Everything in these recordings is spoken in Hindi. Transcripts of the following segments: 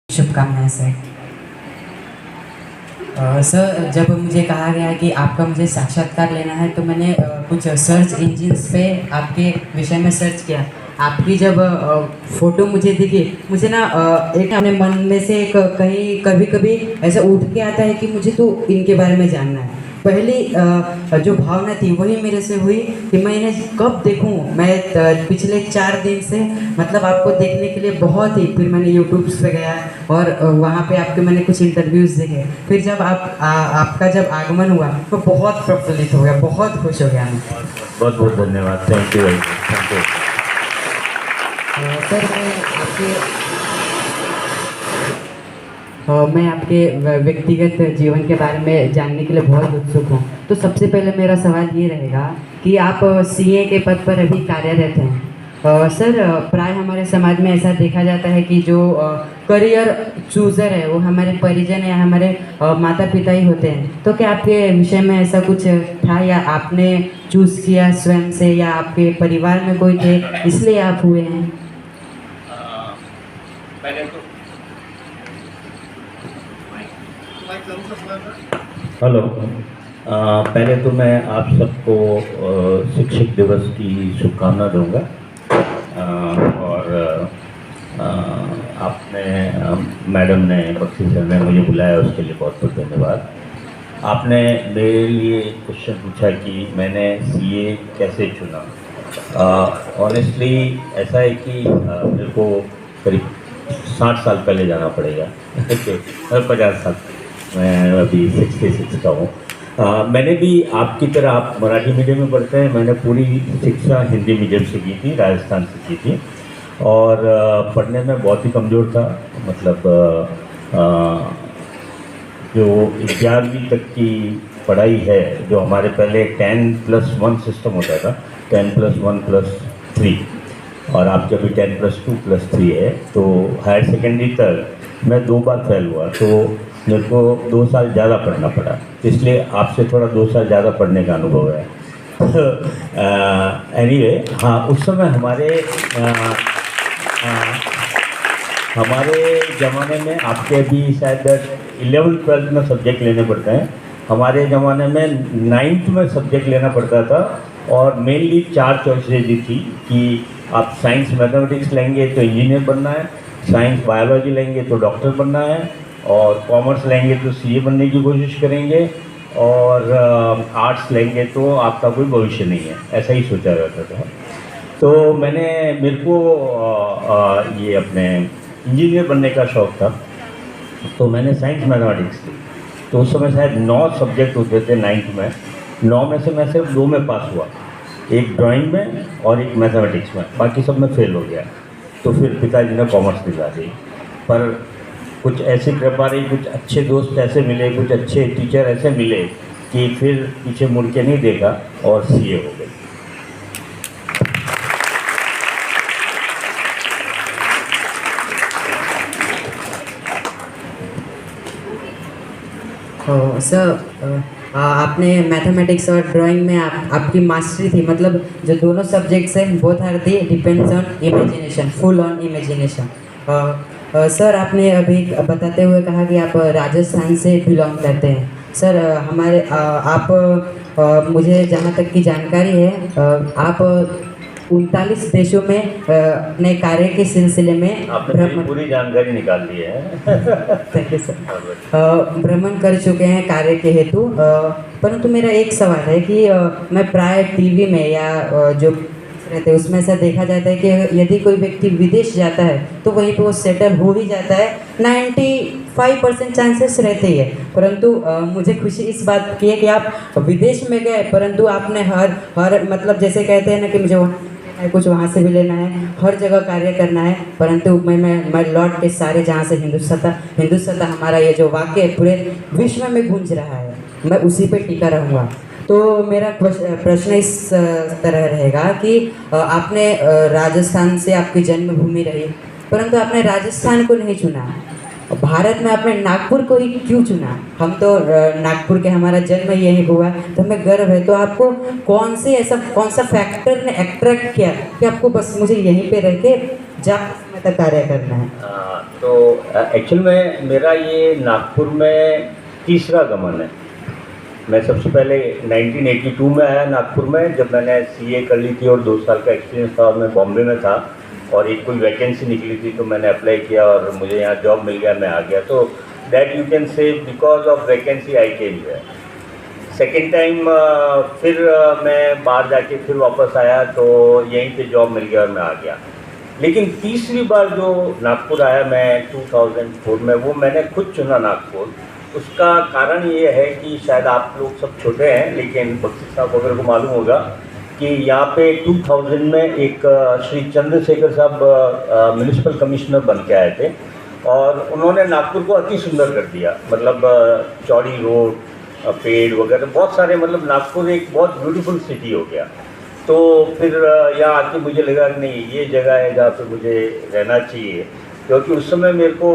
शुभकामनाएं सर। सर, जब मुझे कहा गया कि आपका मुझे साक्षात्कार लेना है तो मैंने कुछ सर्च इंजिन्स पे आपके विषय में सर्च किया। आपकी जब फ़ोटो मुझे दिखी, मुझे ना एक अपने मन में से एक कहीं कभी कभी ऐसा उठ के आता है कि मुझे तो इनके बारे में जानना है। पहली जो भावना थी वही मेरे से हुई कि मैं इन्हें कब देखूं। मैं पिछले 4 दिन से मतलब आपको देखने के लिए बहुत ही, फिर मैंने यूट्यूब पे गया और वहाँ पे आपके मैंने कुछ इंटरव्यूज़ देखे। फिर जब आपका जब आगमन हुआ तो बहुत प्रफुल्लित हो गया, बहुत खुश हो गया मैं। बहुत बहुत धन्यवाद। Thank you very much. Thank you. Sir, मैं आपके व्यक्तिगत जीवन के बारे में जानने के लिए बहुत उत्सुक हूँ। तो सबसे पहले मेरा सवाल ये रहेगा कि आप सीए के पद पर अभी कार्यरत हैं। सर, प्राय हमारे समाज में ऐसा देखा जाता है कि जो करियर चूज़र है वो हमारे परिजन या हमारे माता पिता ही होते हैं। तो क्या आपके विषय में ऐसा कुछ था, या आपने चूज़ किया स्वयं से, या आपके परिवार में कोई थे इसलिए आप हुए हैं? पहले तो हेलो। पहले तो मैं आप सबको शिक्षक दिवस की शुभकामना दूंगा। और आपने मैडम ने, बख्शी सर ने मुझे बुलाया, उसके लिए बहुत बहुत धन्यवाद। आपने मेरे लिए क्वेश्चन पूछा कि मैंने सीए कैसे चुना। ऑनेस्टली ऐसा है कि मेरे को करीब 60 साल पहले जाना पड़ेगा। 50 साल, मैं अभी 66 का हूँ। मैंने भी आपकी तरह, आप मराठी मीडियम में पढ़ते हैं, मैंने पूरी शिक्षा हिंदी मीडियम से की थी, राजस्थान से की थी। और पढ़ने में बहुत ही कमज़ोर था। मतलब जो 11वीं तक की पढ़ाई है, जो हमारे पहले 10+1 सिस्टम होता था, 10+1+3, और आप जब भी 10+2+3 है, तो हायर सेकेंडरी तक मैं 2 बार फेल हुआ। तो मेरे को 2 साल ज़्यादा पढ़ना पड़ा, इसलिए आपसे थोड़ा 2 साल ज़्यादा पढ़ने का अनुभव है। एनीवे, हाँ, उस समय हमारे ज़माने में, आपके भी शायद 11th-12th में सब्जेक्ट लेने पड़ते हैं, हमारे ज़माने में 9th में सब्जेक्ट लेना पड़ता था। और मेनली 4 चॉइसेज थी कि आप साइंस मैथमेटिक्स लेंगे तो इंजीनियर बनना है, साइंस बायोलॉजी लेंगे तो डॉक्टर बनना है, और कॉमर्स लेंगे तो सीए बनने की कोशिश करेंगे, और आर्ट्स लेंगे तो आपका कोई भविष्य नहीं है। ऐसा ही सोचा जाता था। तो मेरे को ये अपने इंजीनियर बनने का शौक़ था, तो मैंने साइंस मैथमेटिक्स ली। तो उस समय शायद 9 सब्जेक्ट होते थे 9th में। 9 में से मैं सिर्फ 2 में पास हुआ, एक ड्राइंग में और एक मैथमेटिक्स में, बाकी सब में फेल हो गया। तो फिर पिताजी ने कॉमर्स दिला दी, पर कुछ ऐसी कृपा रही, कुछ अच्छे दोस्त ऐसे मिले, कुछ अच्छे टीचर ऐसे मिले कि फिर पीछे मुड़ के नहीं देखा और सीए हो गई। सर, आपने मैथमेटिक्स और ड्राइंग में आपकी मास्टरी थी, मतलब जो दोनों सब्जेक्ट्स हैं both are the depends on imagination, full on imagination. Sir, आपने अभी बताते हुए कहा कि आप राजस्थान से बिलोंग करते हैं। सर, मुझे जहाँ तक की जानकारी है, आप 39 देशों में अपने कार्य के सिलसिले में आपने पूरी जानकारी निकाल ली है। Thank you sir. भ्रमण कर चुके हैं कार्य के हेतु। परंतु मेरा एक सवाल है कि मैं प्राय टीवी में या जो रहते हैं उसमें ऐसा देखा जाता है कि यदि कोई व्यक्ति विदेश जाता है तो वहीं पे वो सेटल हो ही जाता है। 95% चांसेस रहते ही है। परंतु मुझे खुशी इस बात की है कि आप विदेश में गए, परंतु आपने हर मतलब जैसे कहते हैं ना कि मुझे वहाँ कुछ वहाँ से भी लेना है, हर जगह कार्य करना है। परंतु मैं लौट के सारे जहाँ से हिंदुस्तान हमारा ये जो वाक्य है पूरे विश्व में गूंज रहा है, मैं उसी पे टिका रहूँगा। तो मेरा प्रश्न इस तरह रहेगा कि आपने राजस्थान से आपकी जन्मभूमि रही, परंतु आपने राजस्थान को नहीं चुना। भारत में आपने नागपुर को ही क्यों चुना? हम तो नागपुर के, हमारा जन्म यही हुआ, तो हमें गर्व है। तो आपको कौन सा फैक्टर ने अट्रैक्ट किया कि आपको बस मुझे यहीं पे रह के ज़्यादा समय तक कार्य करना है? तो एक्चुअल में मेरा ये नागपुर में तीसरा गमन है। मैं सबसे पहले 1982 में आया नागपुर में, जब मैंने सीए कर ली थी और 2 साल का एक्सपीरियंस था और मैं बॉम्बे में था और एक कोई वैकेंसी निकली थी तो मैंने अप्लाई किया और मुझे यहाँ जॉब मिल गया, मैं आ गया। तो that you can say because of vacancy I came here. Second time फिर मैं बाहर जाके फिर वापस आया तो यहीं पे जॉब मिल गया और मैं आ गया। लेकिन तीसरी बार जो नागपुर आया मैं 2004 में, वो मैंने खुद चुना नागपुर। उसका कारण ये है कि शायद आप लोग सब छोटे हैं लेकिन बख्शी साहब वगैरह को मालूम होगा कि यहाँ पे 2000 में एक श्री चंद्रशेखर साहब म्यूनिसिपल कमिश्नर बन के आए थे और उन्होंने नागपुर को अति सुंदर कर दिया। मतलब चौड़ी रोड, पेड़ वगैरह बहुत सारे, मतलब नागपुर एक बहुत ब्यूटीफुल सिटी हो गया। तो फिर यहाँ आके मुझे लगा कि नहीं, ये जगह है जहाँ पे मुझे रहना चाहिए, क्योंकि उस समय मेरे को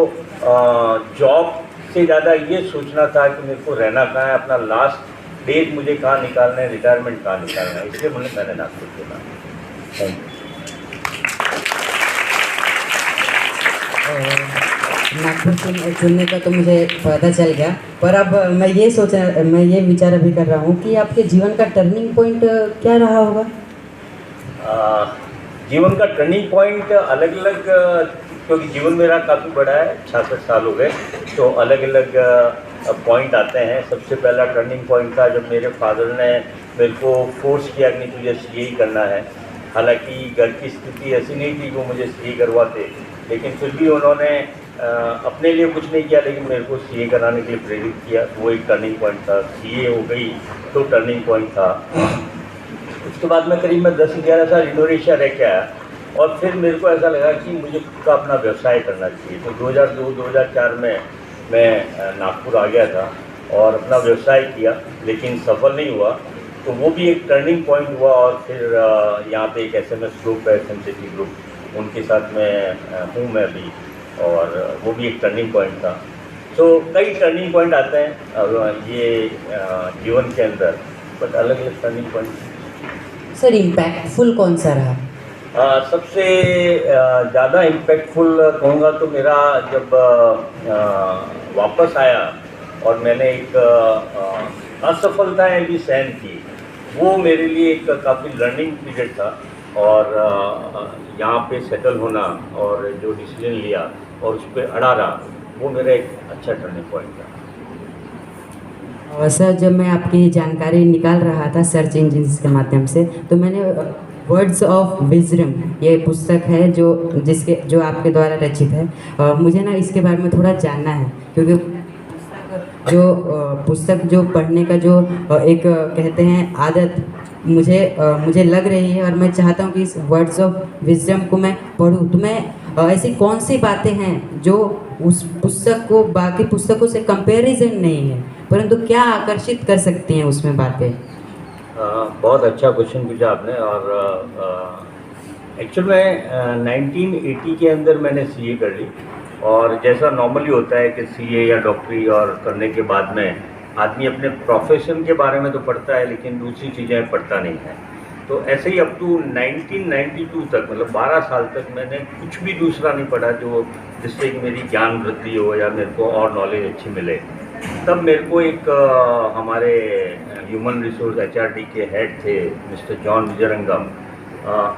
जॉब से ज़्यादा ये सोचना था कि मेरे को रहना कहाँ है, अपना लास्ट डेज मुझे कहाँ निकालना है, रिटायरमेंट कहाँ निकालना है, इसलिए मैंने नागपुर चुना। Thank you. नागपुर चुनने का तो मुझे पता चल गया, पर अब मैं ये विचार अभी कर रहा हूँ कि आपके जीवन का टर्निंग पॉइंट क्या रहा होगा? जीवन का टर्निंग पॉइंट अलग अलग, क्योंकि जीवन मेरा काफ़ी बड़ा है, 66 साल हो गए, तो अलग अलग पॉइंट आते हैं। सबसे पहला टर्निंग पॉइंट था जब मेरे फादर ने मेरे को फोर्स किया कि नहीं, तुझे सीए ही करना है। हालांकि घर की स्थिति ऐसी नहीं थी कि वो मुझे सीए करवाते, लेकिन फिर भी उन्होंने अपने लिए कुछ नहीं किया, लेकिन मेरे को सीए कराने के लिए प्रेरित किया। वो एक टर्निंग पॉइंट था। सीए हो गई तो टर्निंग पॉइंट था। उसके बाद मैं करीब 10-11 साल इंडोनेशिया रह के आया और फिर मेरे को ऐसा लगा कि मुझे खुद का अपना व्यवसाय करना चाहिए। तो 2002-2004 में मैं नागपुर आ गया था और अपना व्यवसाय किया, लेकिन सफल नहीं हुआ। तो वो भी एक टर्निंग पॉइंट हुआ। और फिर यहाँ पे एक एसएमएस ग्रुप है, एसएमसीटी ग्रुप, उनके साथ में हूँ मैं अभी, और वो भी एक टर्निंग पॉइंट था। तो कई टर्निंग पॉइंट आते हैं ये जीवन के अंदर, बट अलग अलग टर्निंग पॉइंट। सर, इम्पैक्टफुल कौन सा रहा? सबसे ज़्यादा इम्पैक्टफुल कहूँगा तो मेरा जब वापस आया और मैंने एक असफलताएं भी सहन की, वो मेरे लिए एक काफ़ी लर्निंग पीरियड था। और यहाँ पे सेटल होना और जो डिसीजन लिया और उस पर अड़ा रहा, वो मेरा एक अच्छा टर्निंग पॉइंट था। सर, जब मैं आपकी जानकारी निकाल रहा था सर्च इंजिन के माध्यम से, तो मैंने वर्ड्स ऑफ विजडम, ये पुस्तक है जो आपके द्वारा रचित है। मुझे ना इसके बारे में थोड़ा जानना है, क्योंकि पुस्तक जो पढ़ने का जो एक कहते हैं आदत मुझे लग रही है, और मैं चाहता हूँ कि इस वर्ड्स ऑफ विजडम को मैं पढूं। तो मैं ऐसी कौन सी बातें हैं जो उस पुस्तक को बाकी पुस्तकों से कंपैरिजन नहीं है, परंतु क्या आकर्षित कर सकती हैं उसमें बातें? बहुत अच्छा क्वेश्चन पूछा आपने। और एक्चुअल में 1980 के अंदर मैंने सीए कर ली, और जैसा नॉर्मली होता है कि सीए या डॉक्टरी और करने के बाद में आदमी अपने प्रोफेशन के बारे में तो पढ़ता है, लेकिन दूसरी चीज़ें पढ़ता नहीं है। तो ऐसे ही अप टू 1992 तक, मतलब 12 साल तक मैंने कुछ भी दूसरा नहीं पढ़ा जो जिससे कि मेरी ज्ञान वृद्धि हो या मेरे को और नॉलेज अच्छी मिले। तब मेरे को एक हमारे ह्यूमन रिसोर्स एचआरडी के हेड थे मिस्टर जॉन विजयरंगम,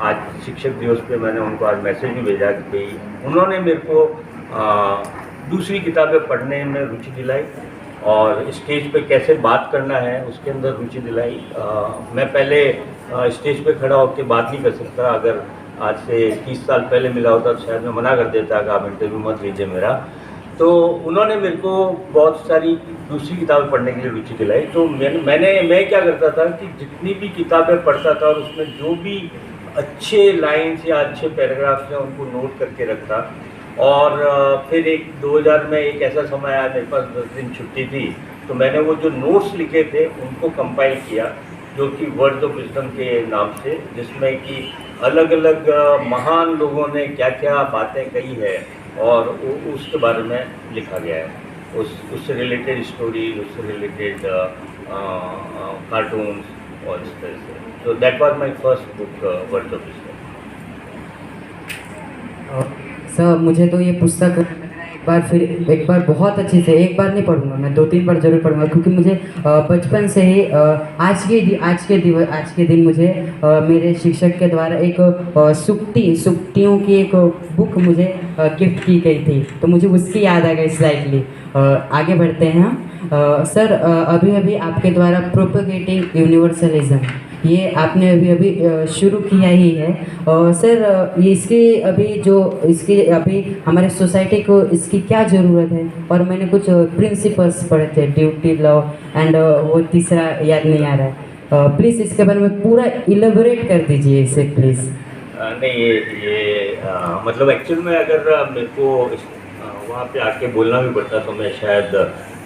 आज शिक्षक दिवस पे मैंने उनको आज मैसेज भी भेजा कि भाई उन्होंने मेरे को दूसरी किताबें पढ़ने में रुचि दिलाई और स्टेज पे कैसे बात करना है उसके अंदर रुचि दिलाई। मैं पहले स्टेज पे खड़ा होकर बात नहीं कर सकता। अगर आज से 30 साल पहले मिला होता तो शायद मैं मना कर देता कि आप इंटरव्यू मत लीजिए मेरा। तो उन्होंने मेरे को बहुत सारी दूसरी किताबें पढ़ने के लिए रुचि दिलाई। तो मैं क्या करता था कि जितनी भी किताबें पढ़ता था और उसमें जो भी अच्छे लाइन्स या अच्छे पैराग्राफ्स हैं उनको नोट करके रखता। और फिर 2000 में एक ऐसा समय आया, मेरे पास 10 दिन छुट्टी थी, तो मैंने वो जो नोट्स लिखे थे उनको कंपाइल किया, जो कि वर्ड्स ऑफ विजडम के नाम से, जिसमें कि अलग अलग महान लोगों ने क्या क्या बातें कही है और उसके बारे में लिखा गया है। उससे रिलेटेड स्टोरीज, उससे रिलेटेड कार्टून्स और इस तरह से। तो that was my first book, words of wisdom. Sir मुझे तो ये पुस्तक एक बार बहुत अच्छे से, एक बार नहीं पढ़ूंगा मैं, 2-3 बार जरूर पढ़ूंगा, क्योंकि मुझे बचपन से ही आज के दिन मुझे मेरे शिक्षक के द्वारा एक सुक्तियों की एक बुक मुझे गिफ्ट की गई थी, तो मुझे उसकी याद आ गई स्लाइटली। आगे बढ़ते हैं हम। सर अभी अभी आपके द्वारा प्रोपेगेटिंग यूनिवर्सलिज्म, ये आपने अभी अभी शुरू किया ही है। सर ये इसके अभी हमारे सोसाइटी को इसकी क्या ज़रूरत है? और मैंने कुछ प्रिंसिपल्स पढ़े थे, ड्यूटी, लव एंड वो तीसरा याद नहीं आ रहा है। प्लीज़ इसके बारे में पूरा इलेबोरेट कर दीजिए इसे प्लीज़। नहीं, मतलब एक्चुअल में अगर मेरे को वहाँ पे आके बोलना भी पड़ता तो मैं शायद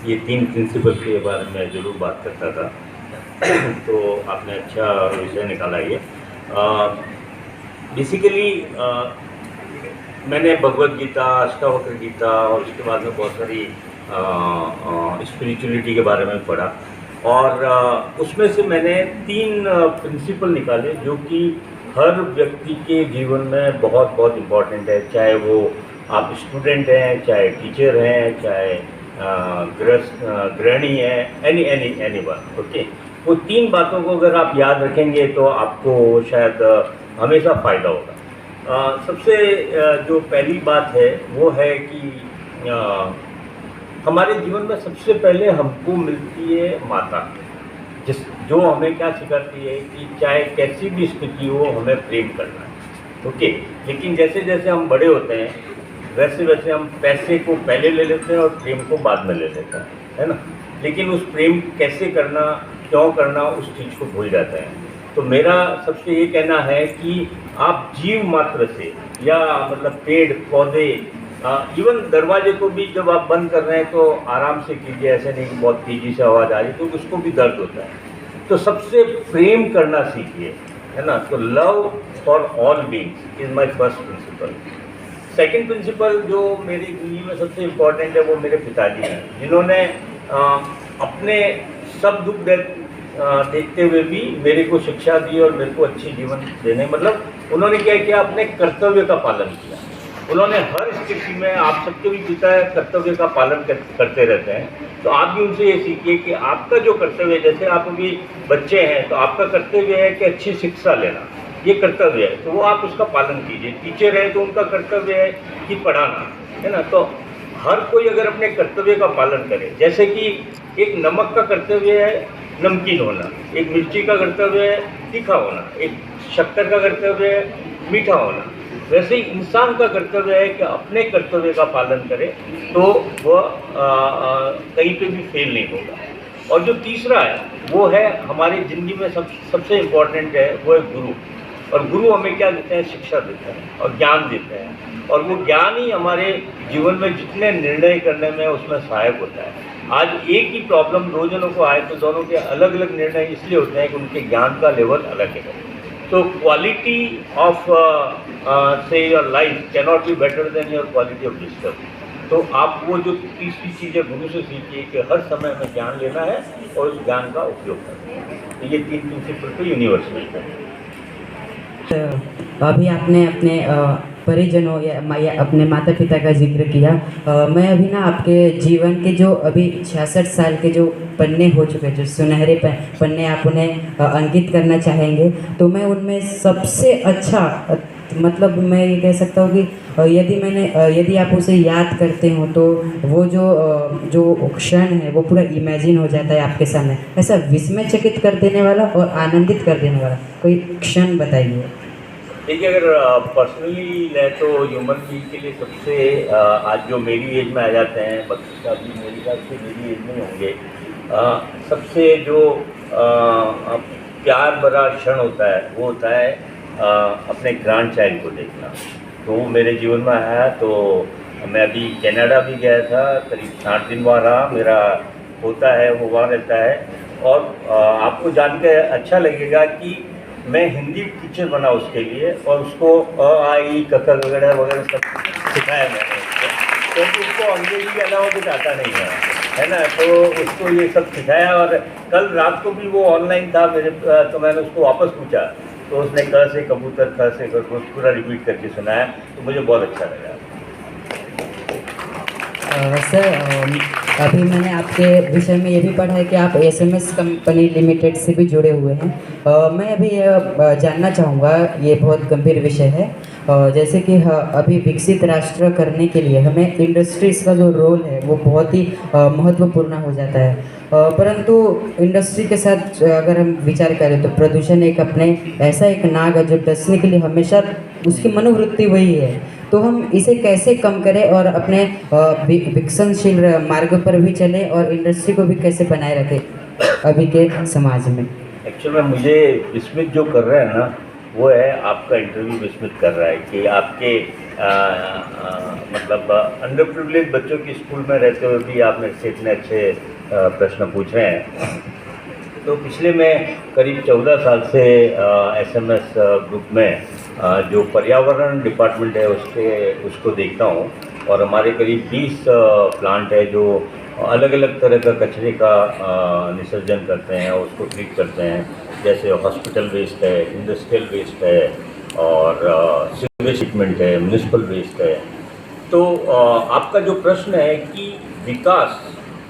ये 3 प्रिंसिपल के बारे में ज़रूर बात करता था। तो आपने अच्छा विषय निकाला ये। बेसिकली मैंने भगवद गीता, अष्टावक्र गीता और उसके बाद में बहुत सारी स्पिरिचुअलिटी के बारे में पढ़ा, और उसमें से मैंने 3 प्रिंसिपल निकाले जो कि हर व्यक्ति के जीवन में बहुत बहुत इम्पोर्टेंट है, चाहे वो आप स्टूडेंट हैं, चाहे टीचर हैं, चाहे गृहिणी हैं, एनी वन। ओके, वो 3 बातों को अगर आप याद रखेंगे तो आपको शायद हमेशा फ़ायदा होगा। सबसे जो पहली बात है वो है कि हमारे जीवन में सबसे पहले हमको मिलती है माता, जो हमें क्या सिखाती है कि चाहे कैसी भी स्थिति हो हमें प्रेम करना है। ओके, लेकिन जैसे जैसे हम बड़े होते हैं वैसे वैसे हम पैसे को पहले ले लेते हैं और प्रेम को बाद में ले लेते हैं, है ना। लेकिन उस प्रेम कैसे करना, क्यों करना, उस चीज़ को भूल जाते हैं। तो मेरा सबसे ये कहना है कि आप जीव मात्र से, या मतलब पेड़ पौधे, इवन दरवाजे को भी जब आप बंद कर रहे हैं तो आराम से कीजिए, ऐसे नहीं कि बहुत तेज़ी से आवाज़ आ रही तो उसको भी दर्द होता है। तो सबसे प्रेम करना सीखिए, है ना। तो love for all beings is my first principle. Second principle जो मेरी ज़िंदगी में सबसे इम्पोर्टेंट है वो मेरे पिताजी हैं, जिन्होंने अपने सब दुख देखते हुए भी मेरे को शिक्षा दी और मेरे को अच्छी जीवन देने, मतलब उन्होंने क्या किया, अपने कर्तव्य का पालन किया। उन्होंने हर स्थिति में, आप सबके भी पिता कर्तव्य का पालन करते रहते हैं, तो आप भी उनसे ये सीखिए कि आपका जो कर्तव्य है, जैसे आप अभी बच्चे हैं तो आपका कर्तव्य है कि अच्छी शिक्षा लेना, ये कर्तव्य है, तो वो आप उसका पालन कीजिए। टीचर है तो उनका कर्तव्य है कि पढ़ाना, है ना। तो हर कोई अगर अपने कर्तव्य का पालन करे, जैसे कि एक नमक का कर्तव्य है नमकीन होना, एक मिर्ची का कर्तव्य है तीखा होना, एक शक्कर का कर्तव्य है मीठा होना, वैसे ही इंसान का कर्तव्य है कि अपने कर्तव्य का पालन करे तो वह कहीं पे भी फेल नहीं होगा। और जो तीसरा है वो है हमारी ज़िंदगी में सबसे इम्पोर्टेंट है, वो है गुरु। और गुरु हमें क्या देते हैं, शिक्षा देते हैं और ज्ञान देते हैं, और वो ज्ञान ही हमारे जीवन में जितने निर्णय करने में उसमें सहायक होता है। आज एक ही प्रॉब्लम 2 जनों को आए तो दोनों के अलग अलग निर्णय इसलिए होते हैं कि उनके ज्ञान का लेवल अलग है। तो क्वालिटी ऑफ से your life can not be better than your quality of wisdom. तो आप वो जो तीसरी चीज़ है गुरु से सीखिए कि हर समय हमें ज्ञान लेना है और उस ज्ञान का उपयोग करना है। तो ये 3 प्रिंसिपल तो यूनिवर्सल है। अभी आपने अपने परिजनों या अपने माता पिता का जिक्र किया। मैं अभी ना आपके जीवन के जो अभी 66 साल के जो पन्ने हो चुके हैं, जो सुनहरे पन्ने आप उन्हें अंकित करना चाहेंगे, तो मैं उनमें सबसे अच्छा, मतलब मैं ये कह सकता हूँ कि यदि आप उसे याद करते हो तो वो जो क्षण है वो पूरा इमेजिन हो जाता है आपके सामने, ऐसा विस्मयचकित कर देने वाला और आनंदित कर देने वाला कोई क्षण बताइए। देखिए, अगर पर्सनली ले तो ह्यूमन बीइंग के लिए सबसे आज जो मेरी एज में आ जाते हैं, बच्चे का भी मेरी ख्याल से मेरी एज में होंगे, सबसे जो प्यार भरा क्षण होता है वो होता है अपने ग्रैंड चाइल्ड को देखना। तो वो मेरे जीवन में आया। तो मैं अभी कनाडा भी गया था, करीब 60 दिन वहाँ रहा। मेरा पोता है वो वहाँ रहता है, और आपको जान के अच्छा लगेगा कि मैं हिंदी टीचर बना उसके लिए, और उसको अ आ इ क ख ग घ वगैरह सब सिखाया मैंने। क्योंकि उसको अंग्रेजी के अलावा कुछ आता नहीं है ना, तो उसको ये सब सिखाया। और कल रात को भी वो ऑनलाइन था मेरे, तो मैंने उसको वापस पूछा तो उसने क से कबूतर, ख से खरगोश पूरा रिपीट करके सुनाया, तो मुझे बहुत अच्छा लगा। सर, अभी मैंने आपके विषय में ये भी पढ़ा है कि आप एसएमएस कंपनी लिमिटेड से भी जुड़े हुए हैं। मैं अभी जानना चाहूँगा, ये बहुत गंभीर विषय है। जैसे कि अभी विकसित राष्ट्र करने के लिए हमें इंडस्ट्रीज़ का जो रोल है वो बहुत ही महत्वपूर्ण हो जाता है। परंतु इंडस्ट्री के साथ अगर हम विचार करें तो प्रदूषण एक अपने ऐसा एक नाग है जो डसने के लिए हमेशा उसकी मनोवृत्ति वही है। तो हम इसे कैसे कम करें और अपने विकसनशील मार्ग पर भी चलें और इंडस्ट्री को भी कैसे बनाए रखें अभी के समाज में? एक्चुअल में मुझे विस्मित जो कर रहा है ना, वो है आपका इंटरव्यू विस्मित कर रहा है कि आपके मतलब अंडर प्रिविलेज बच्चों की स्कूल में रहते हुए भी आप मेरे से इतने अच्छे प्रश्न पूछ रहे हैं। तो पिछले मैं करीब 14 साल से एसएमएस ग्रुप में जो पर्यावरण डिपार्टमेंट है उसको देखता हूँ। और हमारे करीब 20 प्लांट है जो अलग अलग तरह का कचरे का निसर्जन करते हैं और उसको ट्रीट करते हैं। जैसे हॉस्पिटल वेस्ट है, इंडस्ट्रियल वेस्ट है, और सीवेज ट्रीटमेंट है, म्यूनिसिपल वेस्ट है। तो आपका जो प्रश्न है कि विकास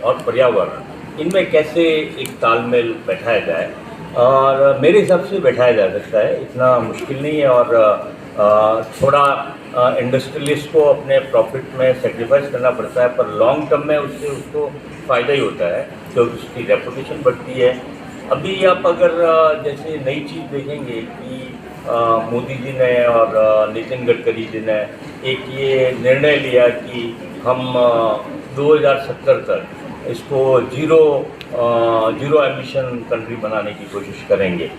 और पर्यावरण इनमें कैसे एक तालमेल बैठाया जाए, और मेरे हिसाब से बैठाया जा सकता है, इतना मुश्किल नहीं है। और थोड़ा इंडस्ट्रियलिस्ट को अपने प्रॉफिट में सेक्रीफाइस करना पड़ता है, पर लॉन्ग टर्म में उससे उसको फ़ायदा ही होता है क्योंकि उसकी रेपुटेशन बढ़ती है। अभी आप अगर जैसे नई चीज़ देखेंगे कि मोदी जी ने और नितिन गडकरी जी ने एक ये निर्णय लिया कि हम 2070 तक इसको जीरो एमिशन कंट्री बनाने की कोशिश करेंगे,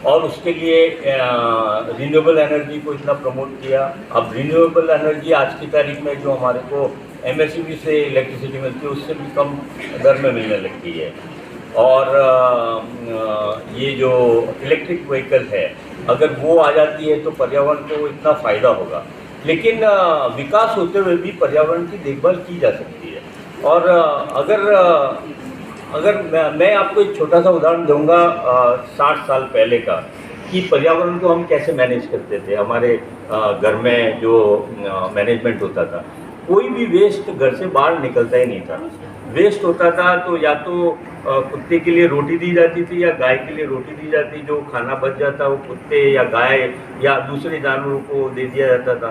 और उसके लिए रिन्यूएबल एनर्जी को इतना प्रमोट किया। अब रिन्यूएबल एनर्जी आज की तारीख में जो हमारे को एमएसईबी से इलेक्ट्रिसिटी मिलती है उससे भी कम दर में मिलने लगती है। और ये जो इलेक्ट्रिक व्हीकल है, अगर वो आ जाती है तो पर्यावरण को इतना फ़ायदा होगा। लेकिन विकास होते हुए भी पर्यावरण की देखभाल की जा सकती है। और अगर मैं आपको एक छोटा सा उदाहरण दूंगा 60 साल पहले का, कि पर्यावरण को हम कैसे मैनेज करते थे। हमारे घर में जो मैनेजमेंट होता था, कोई भी वेस्ट घर से बाहर निकलता ही नहीं था। वेस्ट होता था तो या तो कुत्ते के लिए रोटी दी जाती थी या गाय के लिए रोटी दी जाती। जो खाना बच जाता वो कुत्ते या गाय या दूसरे जानवरों को दे दिया जाता था।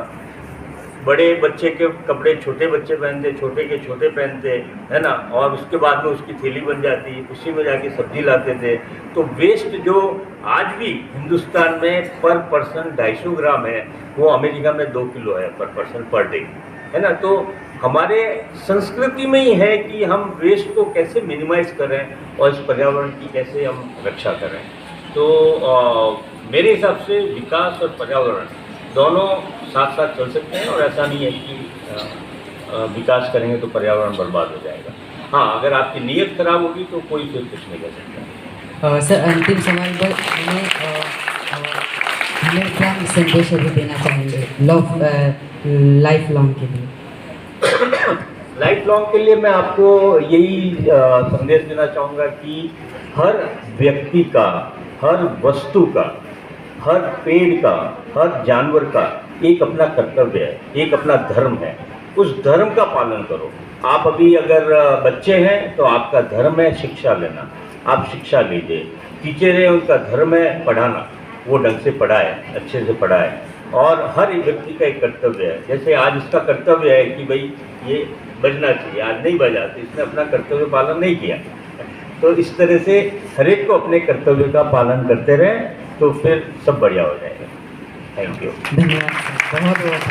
बड़े बच्चे के कपड़े छोटे बच्चे पहनते, छोटे के छोटे पहनते, है ना, और उसके बाद में उसकी थैली बन जाती, उसी में जाके सब्जी लाते थे। तो वेस्ट जो आज भी हिंदुस्तान में पर पर्सन 250 ग्राम है, वो अमेरिका में 2 किलो है पर पर्सन पर डे, है ना। तो हमारे संस्कृति में ही है कि हम वेस्ट को कैसे मिनिमाइज करें और इस पर्यावरण की कैसे हम रक्षा करें। तो मेरे हिसाब से विकास और पर्यावरण दोनों साथ साथ चल सकते हैं, और ऐसा नहीं है कि विकास करेंगे तो पर्यावरण बर्बाद हो जाएगा। हाँ, अगर आपकी नीयत खराब होगी तो कोई फिर कुछ नहीं कर सकता। सर, अंतिम सवाल पर हमें क्या संदेश अभी देना चाहेंगे लाइफ लॉन्ग के लिए? लाइफ लॉन्ग के लिए मैं आपको यही संदेश देना चाहूँगा कि हर व्यक्ति का, हर वस्तु का, हर पेड़ का, हर जानवर का एक अपना कर्तव्य है, एक अपना धर्म है। उस धर्म का पालन करो। आप अभी अगर बच्चे हैं तो आपका धर्म है शिक्षा लेना, आप शिक्षा लीजिए। टीचर है, उनका धर्म है पढ़ाना, वो ढंग से पढ़ाए, अच्छे से पढ़ाए। और हर एक व्यक्ति का एक कर्तव्य है। जैसे आज इसका कर्तव्य है कि भाई ये बजना चाहिए, आज नहीं बजा तो इसने अपना कर्तव्य पालन नहीं किया। तो इस तरह से हर एक को अपने कर्तव्य का पालन करते रहें तो फिर सब बढ़िया हो जाएगा। Thank you. धन्यवाद, बहुत बहुत